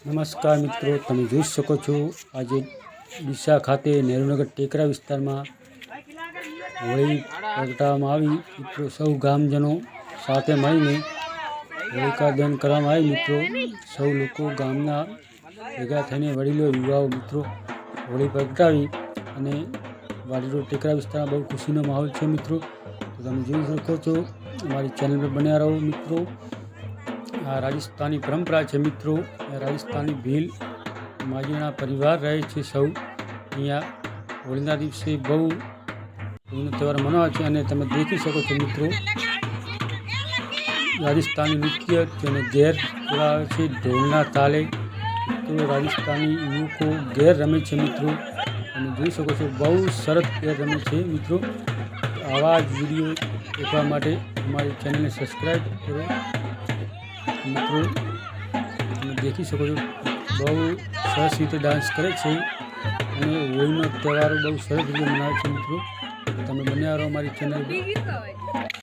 નમસ્કાર મિત્રો, તમે જોઈ શકો છો આજે ડીસા ખાતે નહેરુનગર ટેકરા વિસ્તારમાં હોળી પ્રગટાવવામાં આવી। મિત્રો સૌ ગામજનો સાથે મળીને હોલિકા દહન કરવામાં આવી। મિત્રો સૌ લોકો ગામના ભેગા થઈને વડીલો યુવાઓ મિત્રો હોળી પ્રગટાવી અને વાડીરોડ ટેકરા વિસ્તારમાં બહુ ખુશીનો માહોલ છે। મિત્રો તો તમે જોઈ શકો છો, અમારી ચેનલ પર બન્યા રહો મિત્રો। આ રાજસ્થાની પરંપરા છે મિત્રો। રાજસ્થાની ભીલ માજીના પરિવાર રહે છે સૌ અહીંયા હોળીના દિવસે બહુ હોળીનો તહેવાર મનાવે છે। અને તમે દેખી શકો છો મિત્રો, રાજસ્થાની નૃત્ય તેને ઘેર બોલાવે છે ઢોલના તાલે। તો રાજસ્થાની યુવકો ઘેર રમે છે મિત્રો, તમે જોઈ શકો છો બહુ સરસ ઘેર રમે છે મિત્રો। આવા જ વિડીયો દેખવા માટે અમારી ચેનલને સબસ્ક્રાઈબ કરો મિત્રો। તમે દેખી શકો છો બહુ સરસ રીતે ડાન્સ કરે છે અને હોળીનો તહેવારો બહુ સરસ રીતે મનાવે છે મિત્રો। તમે બન્યા રહો અમારી ચેનલ પર।